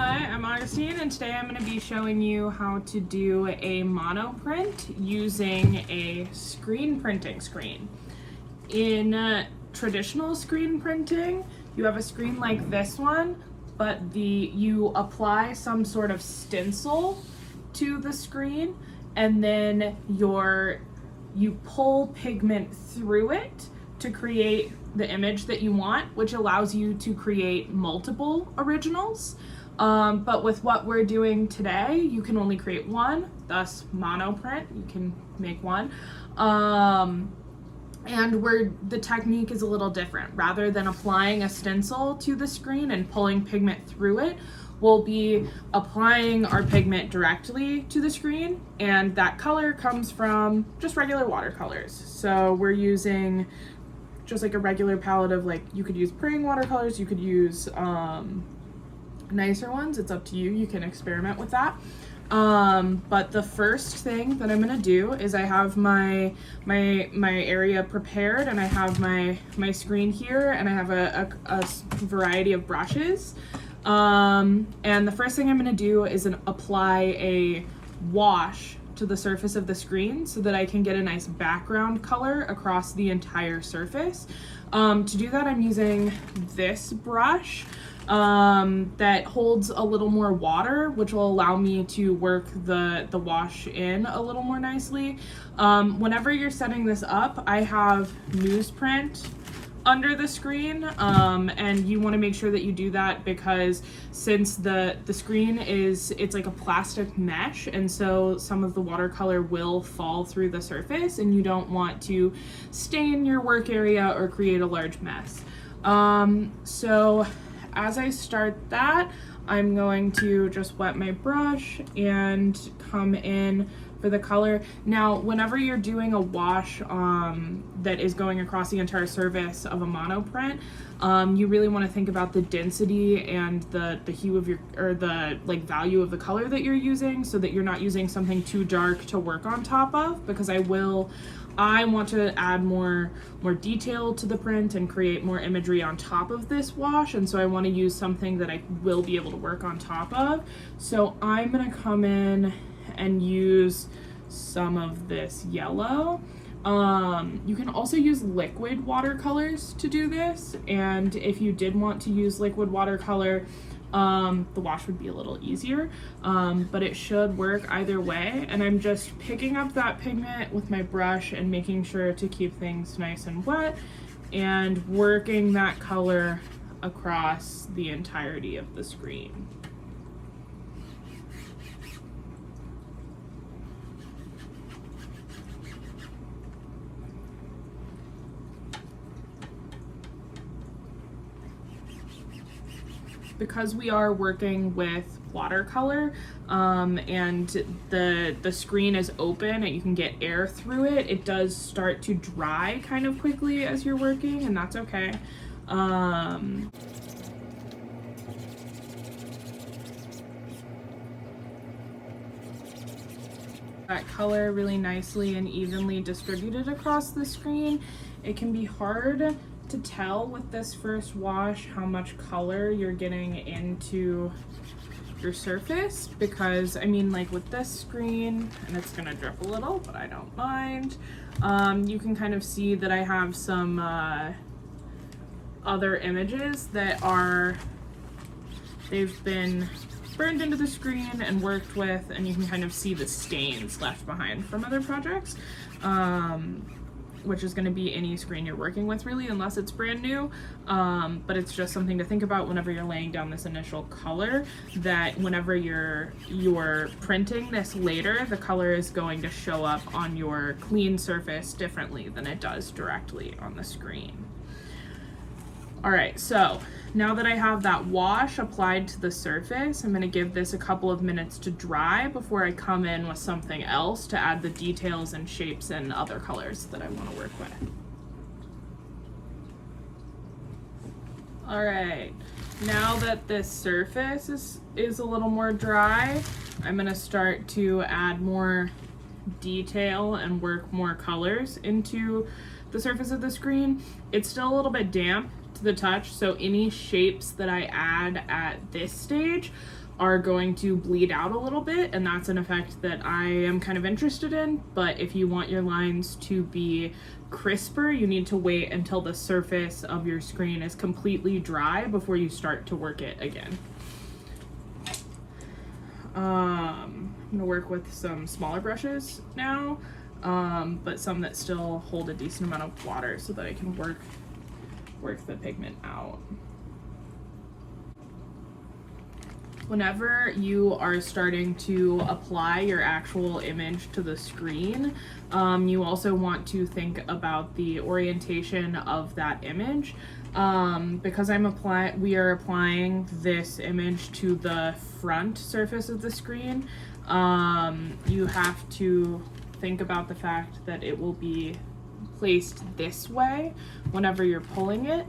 Hi, I'm Augustine, and today I'm going to be showing you how to do a monoprint using a screen printing screen. In traditional screen printing, you have a screen like this one, but you apply some sort of stencil to the screen, and then you pull pigment through it to create the image that you want, which allows you to create multiple originals. But with what we're doing today, you can only create one, thus monoprint. You can make one. And the technique is a little different. Rather than applying a stencil to the screen and pulling pigment through it, we'll be applying our pigment directly to the screen, and that color comes from just regular watercolors. So we're using just like a regular palette of, like, you could use praying watercolors, you could use nicer ones. It's up to you. You can experiment with that. But the first thing that I'm gonna do is I have my area prepared, and I have my screen here, and I have a variety of brushes. And the first thing I'm gonna do is apply a wash to the surface of the screen so that I can get a nice background color across the entire surface. To do that, I'm using this brush that holds a little more water, which will allow me to work the wash in a little more nicely. Whenever you're setting this up, I have newsprint under the screen, and you want to make sure that you do that because since the screen it's like a plastic mesh, and so some of the watercolor will fall through the surface, and you don't want to stain your work area or create a large mess. So as I start that, I'm going to just wet my brush and come in for the color. Now, whenever you're doing a wash that is going across the entire surface of a monoprint, you really want to think about the density and the hue of the value of the color that you're using, so that you're not using something too dark to work on top of, because I want to add more detail to the print and create more imagery on top of this wash, and so I want to use something that I will be able to work on top of. So I'm going to come in and use some of this yellow. You can also use liquid watercolors to do this, and if you did want to use liquid watercolor, the wash would be a little easier, but it should work either way. And I'm just picking up that pigment with my brush and making sure to keep things nice and wet and working that color across the entirety of the screen. Because we are working with watercolor, and the screen is open and you can get air through it, it does start to dry kind of quickly as you're working, and that's okay. That color really nicely and evenly distributed across the screen. It can be hard to tell with this first wash how much color you're getting into your surface, because I mean, like with this screen, and it's gonna drip a little, but I don't mind, you can kind of see that I have some other images that they've been burned into the screen and worked with, and you can kind of see the stains left behind from other projects, which is going to be any screen you're working with, really, unless it's brand new. But it's just something to think about whenever you're laying down this initial color, that whenever you're printing this later, the color is going to show up on your clean surface differently than it does directly on the screen. All right, so now that I have that wash applied to the surface, I'm going to give this a couple of minutes to dry before I come in with something else to add the details and shapes and other colors that I want to work with. All right, now that this surface is a little more dry, I'm going to start to add more detail and work more colors into the surface of the screen. It's still a little bit damp the touch. So any shapes that I add at this stage are going to bleed out a little bit, and that's an effect that I am kind of interested in. But if you want your lines to be crisper, you need to wait until the surface of your screen is completely dry before you start to work it again. I'm gonna work with some smaller brushes now, but some that still hold a decent amount of water so that I can work the pigment out. Whenever you are starting to apply your actual image to the screen, you also want to think about the orientation of that image. Because we are applying this image to the front surface of the screen, you have to think about the fact that it will be placed this way whenever you're pulling it.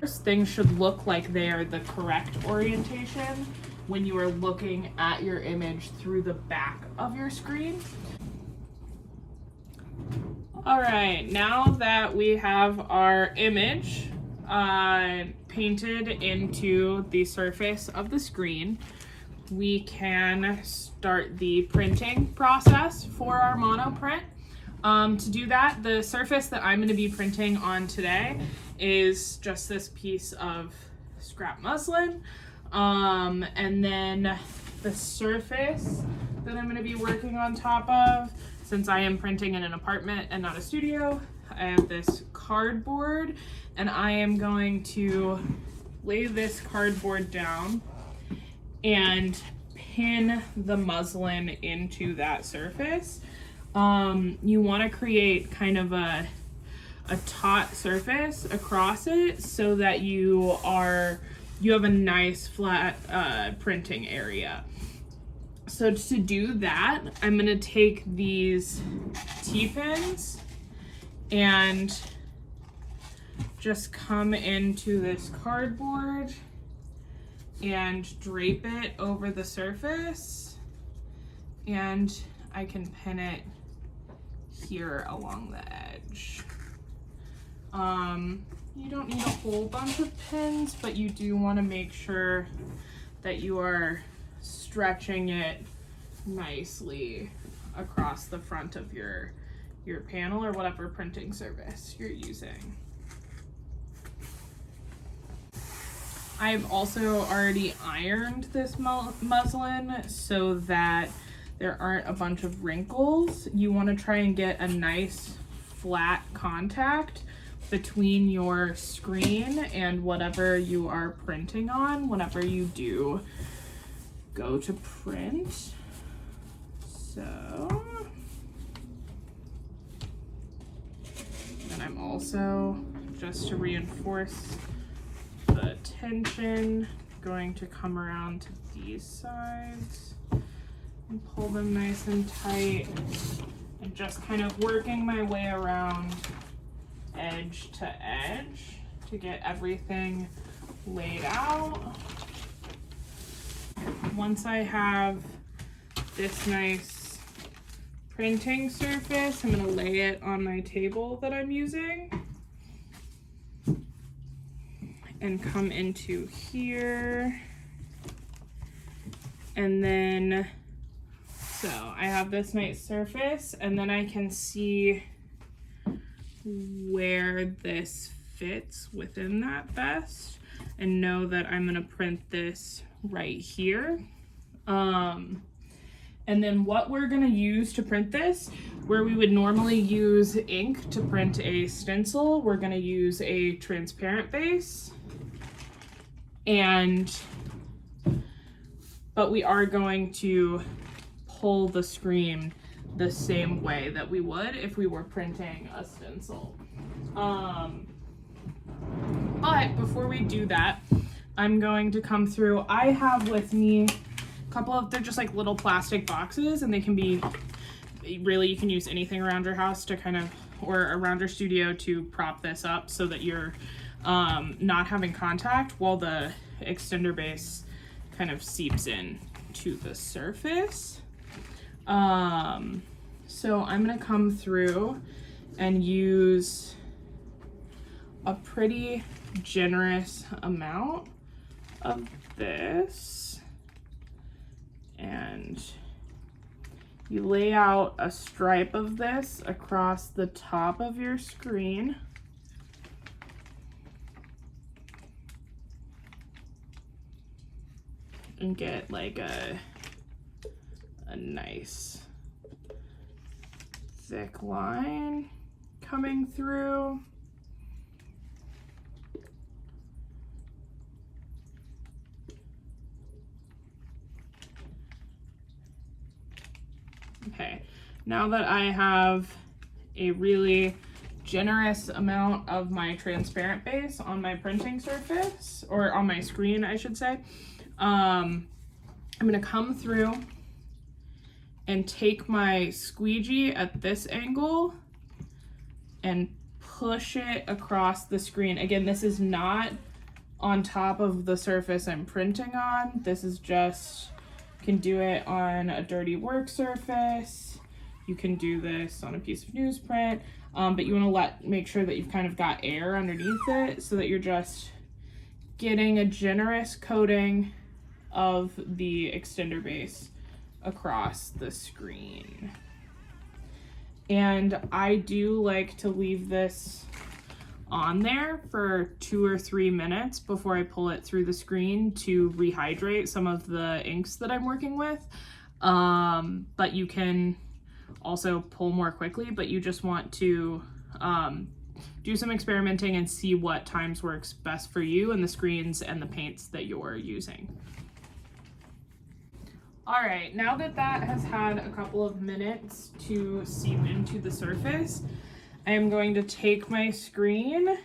Things should look like they are the correct orientation when you are looking at your image through the back of your screen. All right, now that we have our image painted into the surface of the screen, we can start the printing process for our Monoprint. To do that, the surface that I'm going to be printing on today is just this piece of scrap muslin. And then the surface that I'm going to be working on top of, since I am printing in an apartment and not a studio, I have this cardboard, and I am going to lay this cardboard down and pin the muslin into that surface. You want to create kind of a taut surface across it so that you have a nice flat printing area. So to do that, I'm going to take these T-pins and just come into this cardboard and drape it over the surface, and I can pin it here along the edge. You don't need a whole bunch of pins, but you do want to make sure that you are stretching it nicely across the front of your panel or whatever printing surface you're using. I've also already ironed this muslin so that there aren't a bunch of wrinkles. You want to try and get a nice flat contact between your screen and whatever you are printing on whenever you do go to print. So, and I'm also, just to reinforce the tension, going to come around to these sides and pull them nice and tight, and just kind of working my way around edge to edge to get everything laid out. Once I have this nice printing surface, I'm going to lay it on my table that I'm using and come into here, and then so I have this nice surface, and then I can see where this fits within that best and know that I'm going to print this right here. And then what we're going to use to print this, where we would normally use ink to print a stencil, we're going to use a transparent base. But we are going to pull the screen the same way that we would if we were printing a stencil. But before we do that, I'm going to come through. I have with me a couple of, they're just like little plastic boxes, and they can be, really, you can use anything around your house to kind of, or around your studio to prop this up so that you're not having contact while the extender base kind of seeps in to the surface. So I'm gonna come through and use a pretty generous amount of this, and you lay out a stripe of this across the top of your screen. And get like a nice thick line coming through. Okay, now that I have a really generous amount of my transparent base on my printing surface, or on my screen, I should say, I'm gonna come through and take my squeegee at this angle and push it across the screen. Again, this is not on top of the surface I'm printing on. This is just, you can do it on a dirty work surface. You can do this on a piece of newsprint, but you wanna make sure that you've kind of got air underneath it so that you're just getting a generous coating of the extender base across the screen. And I do like to leave this on there for 2 or 3 minutes before I pull it through the screen to rehydrate some of the inks that I'm working with. But you can also pull more quickly, but you just want to do some experimenting and see what times works best for you and the screens and the paints that you're using. All right, now that that has had a couple of minutes to seep into the surface, I am going to take my screen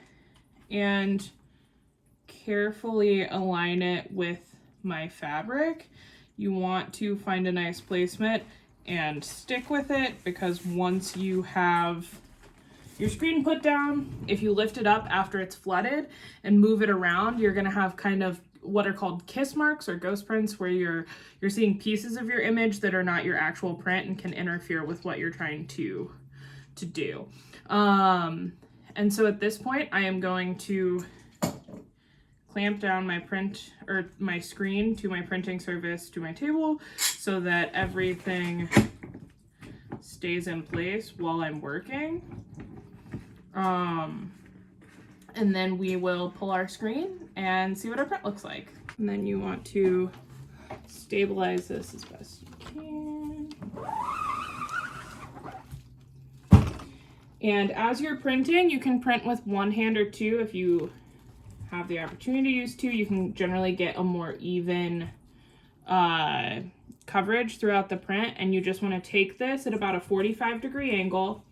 and carefully align it with my fabric. You want to find a nice placement and stick with it, because once you have your screen put down, if you lift it up after it's flooded and move it around, you're gonna have kind of what are called kiss marks or ghost prints, where you're seeing pieces of your image that are not your actual print and can interfere with what you're trying to do. And so at this point, I am going to clamp down my print, or my screen, to my printing surface, to my table, so that everything stays in place while I'm working. And then we will pull our screen and see what our print looks like. And then you want to stabilize this as best you can. And as you're printing, you can print with one hand or two if you have the opportunity to use two. You can generally get a more even coverage throughout the print, and you just want to take this at about a 45-degree angle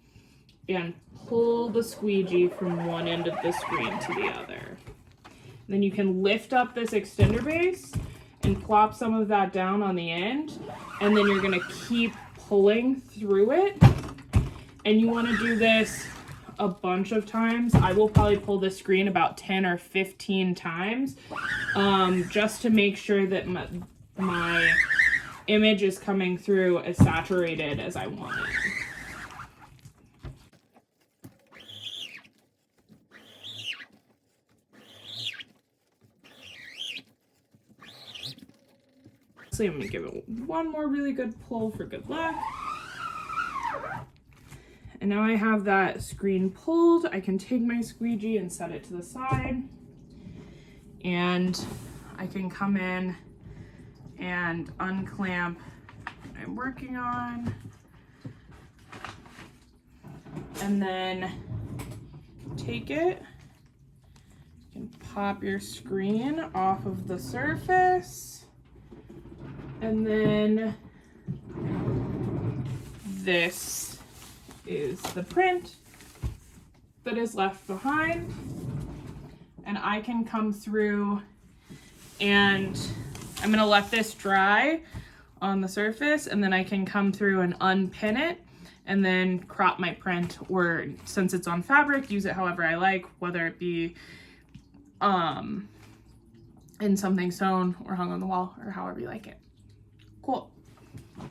and pull the squeegee from one end of the screen to the other. Then you can lift up this extender base and plop some of that down on the end, and then you're gonna keep pulling through it. And you wanna do this a bunch of times. I will probably pull the screen about 10 or 15 times, just to make sure that my image is coming through as saturated as I want it. I'm gonna give it one more really good pull for good luck. And now I have that screen pulled, I can take my squeegee and set it to the side. And I can come in and unclamp what I'm working on. And then take it, you can pop your screen off of the surface. And then this is the print that is left behind. And I can come through, and I'm gonna let this dry on the surface, and then I can come through and unpin it and then crop my print, or since it's on fabric, use it however I like, whether it be in something sewn or hung on the wall, or however you like it. Cool.